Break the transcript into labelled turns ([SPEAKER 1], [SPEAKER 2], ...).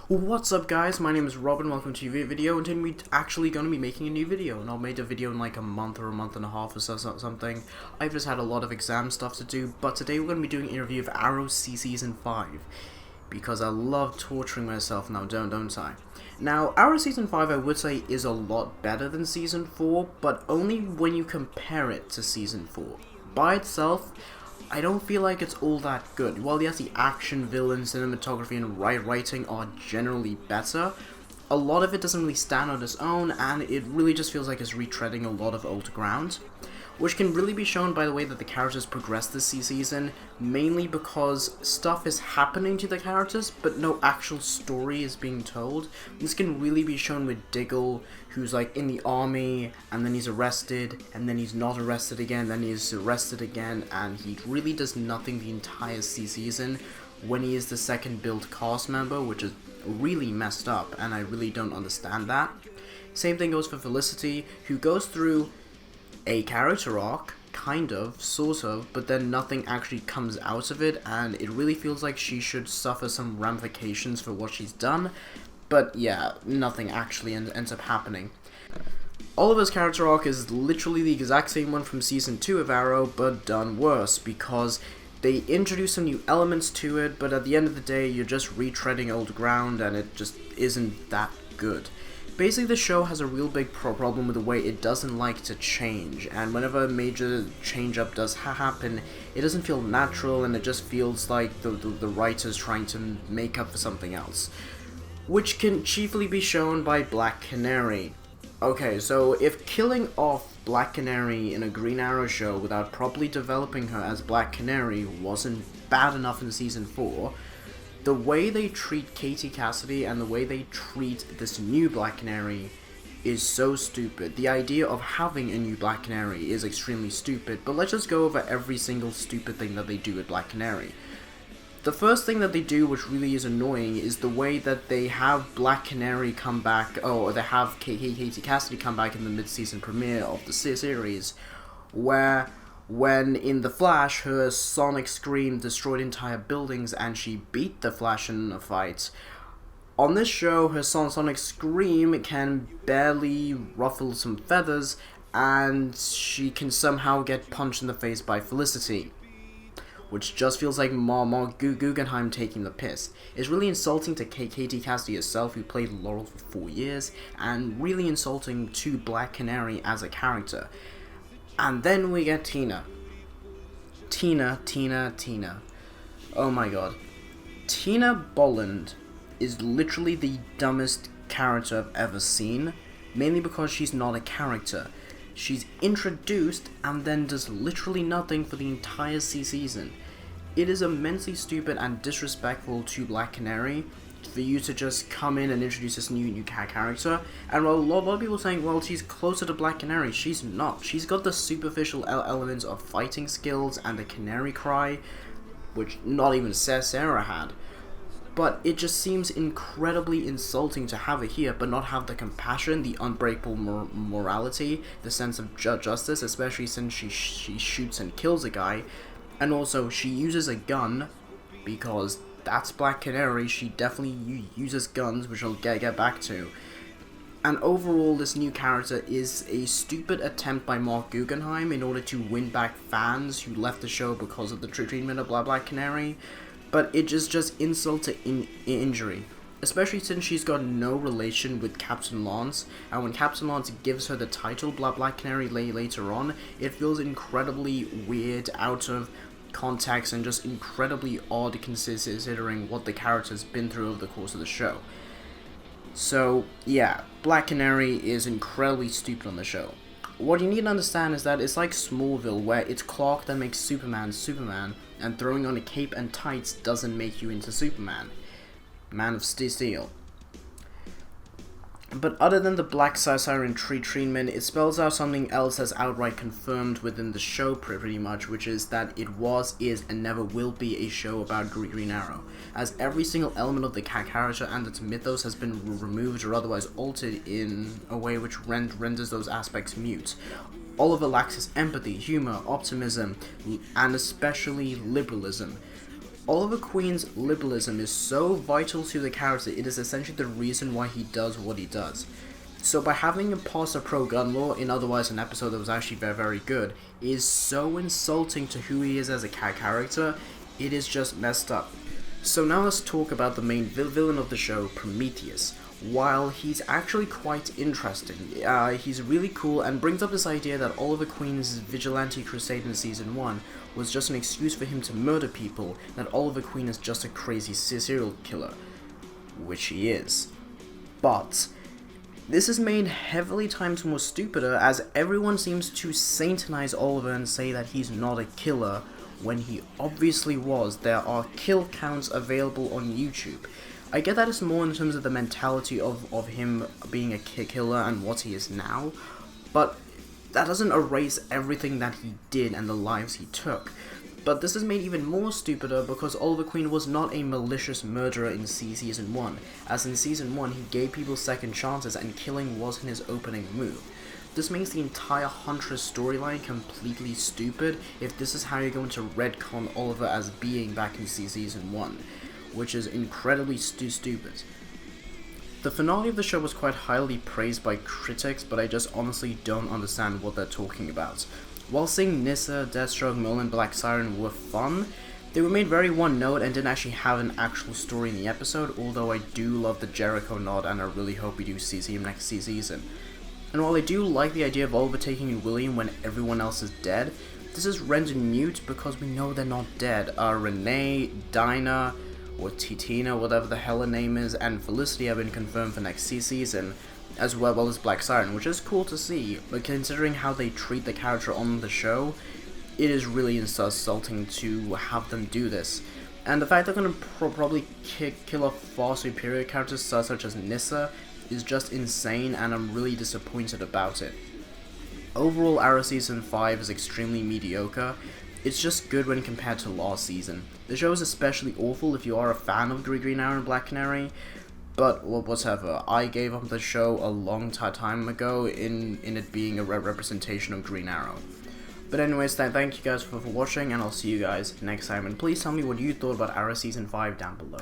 [SPEAKER 1] What's up guys, my name is Robin, welcome to a video, and today we're actually going to be making a new video. Not made a video in like a month or a month and a half or something. I've just had a lot of exam stuff to do, but today we're going to be doing a review of Arrow Season 5. Because I love torturing myself now, don't I? Now, Arrow Season 5 I would say is a lot better than Season 4, but only when you compare it to Season 4. By itself, I don't feel like it's all that good. While yes, the action, villain, cinematography, and writing are generally better, a lot of it doesn't really stand on its own, and it really just feels like it's retreading a lot of old ground. Which can really be shown by the way that the characters progress this season, mainly because stuff is happening to the characters, but no actual story is being told. This can really be shown with Diggle, who's like in the army, and then he's arrested, and then he's not arrested again, then he's arrested again, and he really does nothing the entire season when he is the second build cast member, which is really messed up, and I really don't understand that. Same thing goes for Felicity, who goes through a character arc, kind of, sort of, but then nothing actually comes out of it, and it really feels like she should suffer some ramifications for what she's done, but yeah, nothing actually ends up happening. Oliver's character arc is literally the exact same one from Season 2 of Arrow, but done worse, because they introduce some new elements to it, but at the end of the day, you're just retreading old ground, and it just isn't that good. Basically, the show has a real big problem with the way it doesn't like to change, and whenever a major change-up does happen, it doesn't feel natural, and it just feels like the writer's trying to make up for something else. Which can chiefly be shown by Black Canary. Okay, so if killing off Black Canary in a Green Arrow show without properly developing her as Black Canary wasn't bad enough in Season 4, the way they treat Katie Cassidy and the way they treat this new Black Canary is so stupid. The idea of having a new Black Canary is extremely stupid, but let's just go over every single stupid thing that they do with Black Canary. The first thing that they do, which really is annoying, is the way that they have Black Canary come back, or they have Katie Cassidy come back in the mid-season premiere of the series, where when in The Flash, her sonic scream destroyed entire buildings and she beat the Flash in a fight. On this show, her sonic scream can barely ruffle some feathers, and she can somehow get punched in the face by Felicity. Which just feels like Mark Guggenheim taking the piss. It's really insulting to Katie Cassidy herself, who played Laurel for 4 years, and really insulting to Black Canary as a character. And then we get Tina. Tina. Oh my god. Tina Bolland is literally the dumbest character I've ever seen, mainly because she's not a character. She's introduced and then does literally nothing for the entire season. It is immensely stupid and disrespectful to Black Canary for you to just come in and introduce this new character, and while a lot of people are saying, well, she's closer to Black Canary, she's not. She's got the superficial elements of fighting skills and the canary cry, which not even Sarah had, but it just seems incredibly insulting to have it here, but not have the compassion, the unbreakable morality, the sense of justice, especially since she shoots and kills a guy, and also she uses a gun, because that's Black Canary. She definitely uses guns, which I'll get back to. And overall, this new character is a stupid attempt by Mark Guggenheim in order to win back fans who left the show because of the treatment of Black Canary, but it is just insult to injury. Especially since she's got no relation with Captain Lance, and when Captain Lance gives her the title Black Canary later on, it feels incredibly weird, out of context, and just incredibly odd considering what the character's been through over the course of the show. So yeah, Black Canary is incredibly stupid on the show. What you need to understand is that it's like Smallville, where it's Clark that makes Superman, and throwing on a cape and tights doesn't make you into Superman. Man of Steel. But other than the Black Siren treatment, it spells out something else that's outright confirmed within the show pretty much, which is that it was, is, and never will be a show about Green Arrow, as every single element of the character and its mythos has been removed or otherwise altered in a way which renders those aspects mute. Oliver lacks his empathy, humor, optimism, and especially liberalism. Oliver Queen's liberalism is so vital to the character, it is essentially the reason why he does what he does. So by having him pass a pro-gun law in otherwise an episode that was actually very, very good, is so insulting to who he is as a character, it is just messed up. So now let's talk about the main villain of the show, Prometheus. While he's actually quite interesting, he's really cool and brings up this idea that Oliver Queen's vigilante crusade in Season 1 was just an excuse for him to murder people, that Oliver Queen is just a crazy serial killer, which he is. But this is made heavily times more stupider as everyone seems to saintanize Oliver and say that he's not a killer, when he obviously was. There are kill counts available on YouTube. I get that it's more in terms of the mentality of him being a killer and what he is now, but that doesn't erase everything that he did and the lives he took. But this is made even more stupider because Oliver Queen was not a malicious murderer in Season 1, as in Season 1 he gave people second chances and killing wasn't his opening move. This makes the entire Huntress storyline completely stupid if this is how you're going to retcon Oliver as being back in Season 1, which is incredibly stupid. The finale of the show was quite highly praised by critics, but I just honestly don't understand what they're talking about. While seeing Nyssa, Deathstroke, Merlin, Black Siren were fun, they were made very one-note and didn't actually have an actual story in the episode, although I do love the Jericho nod and I really hope we do see him next season. And while I do like the idea of Oliver taking in William when everyone else is dead, this is rendered mute because we know they're not dead. Renee, Dinah, or Titina, whatever the hell her name is, and Felicity have been confirmed for next season, as well as Black Siren, which is cool to see, but considering how they treat the character on the show, it is really insulting to have them do this. And the fact they're going to probably kill off far superior characters such as Nyssa is just insane, and I'm really disappointed about it. Overall, Arrow Season 5 is extremely mediocre. It's just good when compared to last season. The show is especially awful if you are a fan of Green Arrow and Black Canary, but whatever. I gave up the show a long time ago in it being a representation of Green Arrow. But anyways, thank you guys for watching, and I'll see you guys next time, and please tell me what you thought about Arrow Season 5 down below.